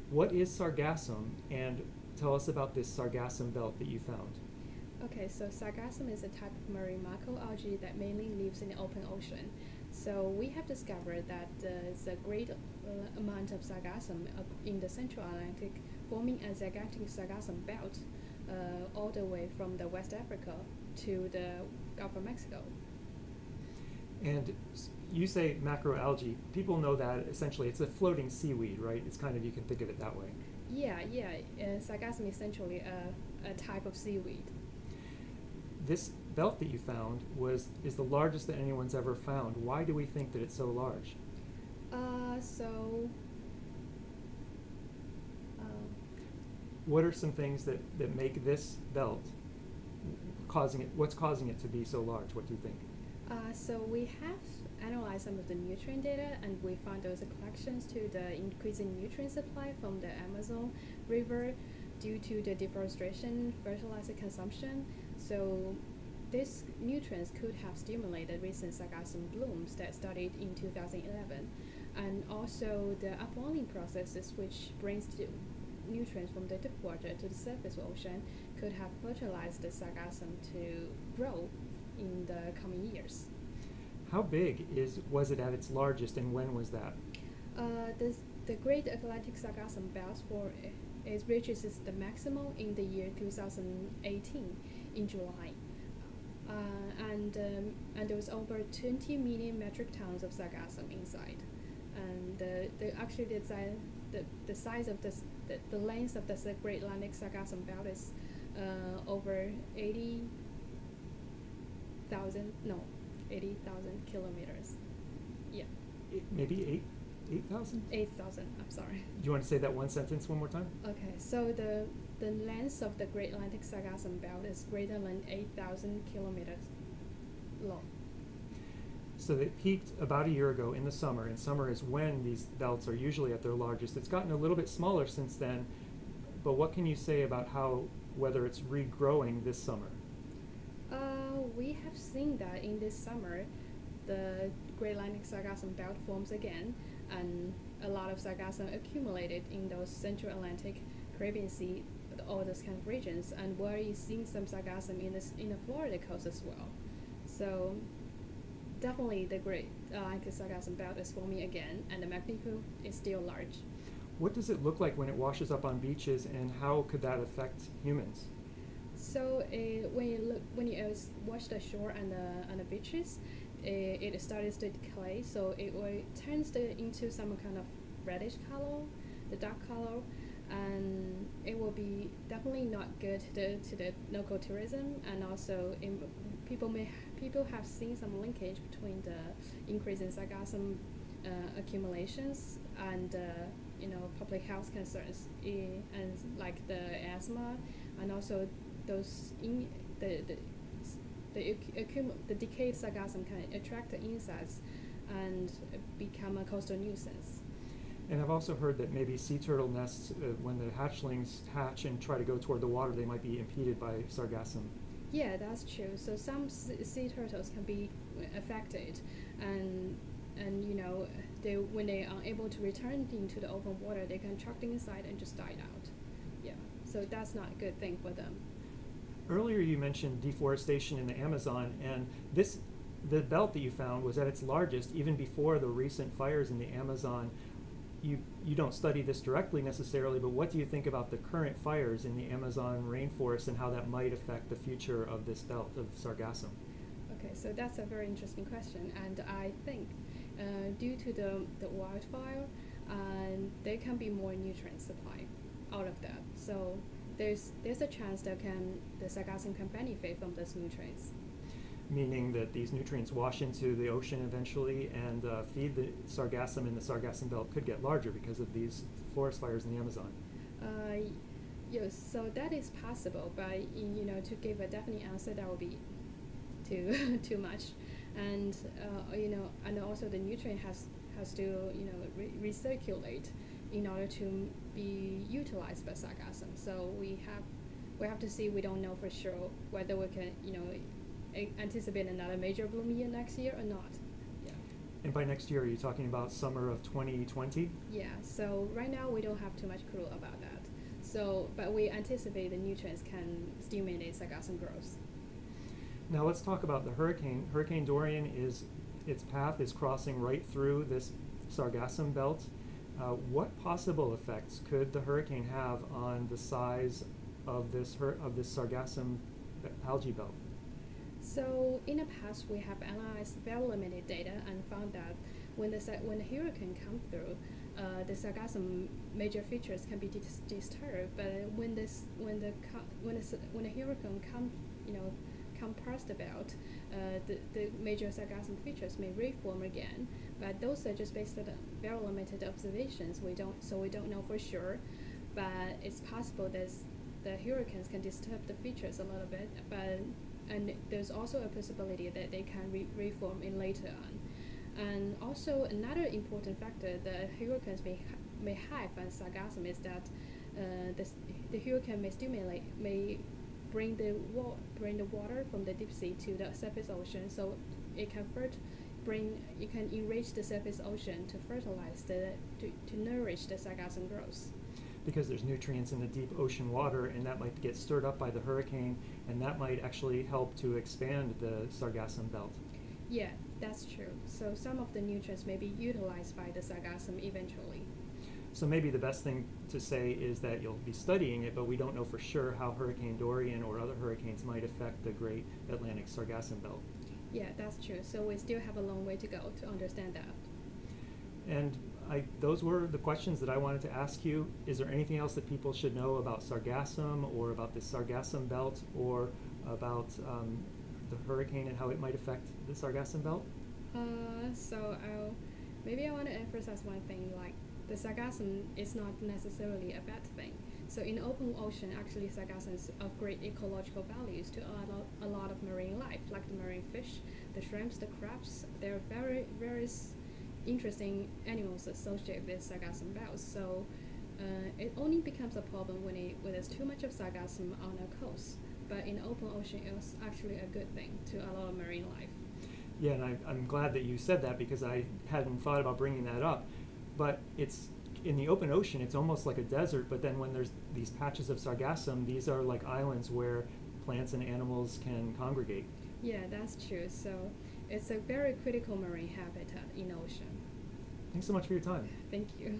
What is sargassum, and tell us about this sargassum belt that you found. Okay, so sargassum is a type of marine macroalgae that mainly lives in the open ocean. So we have discovered that there's a great amount of sargassum in the Central Atlantic, forming a gigantic sargassum belt all the way from the West Africa to the Gulf of Mexico. And you say macroalgae. People know that essentially it's a floating seaweed, right? It's kind of, you can think of it that way. Yeah, sargassum is essentially a type of seaweed. This belt that you found is the largest that anyone's ever found. Why do we think that it's so large? So What are some things that make this belt what's causing it to be so large? What do you think? So we have analyzed some of the nutrient data, and we found those collections to the increasing nutrient supply from the Amazon River due to the deforestation, fertilizer consumption. So these nutrients could have stimulated recent sargassum blooms that started in 2011, and also the upwelling processes, which brings the nutrients from the deep water to the surface ocean, could have fertilized the sargassum to grow in the coming years. How big was it at its largest, and when was that? The Great Atlantic Sargassum Belt it reaches the maximum in the year 2018 in July. And there was over 20 million metric tons of sargassum inside. And the size of the length of the Great Atlantic Sargassum Belt is over 80,000 kilometers. Yeah. Maybe 8,000? 8,000, I'm sorry. Do you want to say that one sentence one more time? Okay, so the length of the Great Atlantic Sargassum Belt is greater than 8,000 kilometers long. So they peaked about a year ago in the summer, and summer is when these belts are usually at their largest. It's gotten a little bit smaller since then, but what can you say about whether it's regrowing this summer? We have seen that in this summer, the Great Atlantic Sargassum Belt forms again, and a lot of sargassum accumulated in those Central Atlantic, Caribbean Sea, all those kind of regions, and we're seeing some sargassum in the Florida coast as well. So definitely the Great Atlantic Sargassum Belt is forming again, and the magnitude is still large. What does it look like when it washes up on beaches, and how could that affect humans? So when you watch the shore and the beaches, it starts to decay. So it turns into some kind of reddish color, the dark color, and it will be definitely not good to the local tourism. And also, people have seen some linkage between the increase in sargassum accumulations and public health concerns, and like the asthma, and also those the decayed sargassum can attract the insects and become a coastal nuisance. And I've also heard that maybe sea turtle nests, when the hatchlings hatch and try to go toward the water, they might be impeded by sargassum. Yeah, that's true. So some sea turtles can be affected, and when they are able to return into the open water, they can trapped inside and just died out. Yeah, so that's not a good thing for them. Earlier you mentioned deforestation in the Amazon, and the belt that you found was at its largest even before the recent fires in the Amazon. You don't study this directly necessarily, but what do you think about the current fires in the Amazon rainforest and how that might affect the future of this belt of sargassum? Okay, so that's a very interesting question, and I think due to the wildfire, there can be more nutrient supply out of that. So there's a chance that the sargassum can benefit from those nutrients. Meaning that these nutrients wash into the ocean eventually and feed the sargassum, and the sargassum belt could get larger because of these forest fires in the Amazon. Yes, so that is possible, but to give a definite answer, that would be too much, and and also the nutrient has to recirculate in order to be utilized by sargassum. So we have to see. We don't know for sure whether we can anticipate another major bloom year next year or not. Yeah. And by next year, are you talking about summer of 2020? Yeah, so right now we don't have too much clue about that. So, but we anticipate the nutrients can stimulate sargassum growth. Now let's talk about the hurricane. Hurricane Dorian its path is crossing right through this Sargassum belt. What possible effects could the hurricane have on the size of this Sargassum algae belt? So in the past, we have analyzed very limited data and found that when the hurricane comes through, the sargassum major features can be disturbed. But when the hurricane come past the belt, the major sargassum features may reform again. But those are just based on very limited observations. We don't know for sure. But it's possible that the hurricanes can disturb the features a little bit. And there's also a possibility that they can reform in later on. And also another important factor that hurricanes may have on sargassum is that the hurricane may bring the water from the deep sea to the surface ocean, so it can enrich the surface ocean to fertilize to nourish the sargassum growth. Because there's nutrients in the deep ocean water, and that might get stirred up by the hurricane, and that might actually help to expand the Sargassum belt. Yeah, that's true. So some of the nutrients may be utilized by the sargassum eventually. So maybe the best thing to say is that you'll be studying it, but we don't know for sure how Hurricane Dorian or other hurricanes might affect the Great Atlantic Sargassum belt. Yeah, that's true. So we still have a long way to go to understand that. And those were the questions that I wanted to ask you. Is there anything else that people should know about sargassum or about the sargassum belt or about the hurricane and how it might affect the sargassum belt? Maybe I want to emphasize one thing, like the sargassum is not necessarily a bad thing. So in open ocean, actually sargassum is of great ecological values to a lot of marine life, like the marine fish, the shrimps, the crabs. There are various interesting animals associated with sargassum belts. So it only becomes a problem when there's too much of sargassum on the coast. But in open ocean, it's actually a good thing to a lot of marine life. Yeah, and I'm glad that you said that because I hadn't thought about bringing that up. But it's in the open ocean, it's almost like a desert, but then when there's these patches of sargassum, these are like islands where plants and animals can congregate. Yeah, that's true. So it's a very critical marine habitat in the ocean. Thanks so much for your time. Thank you.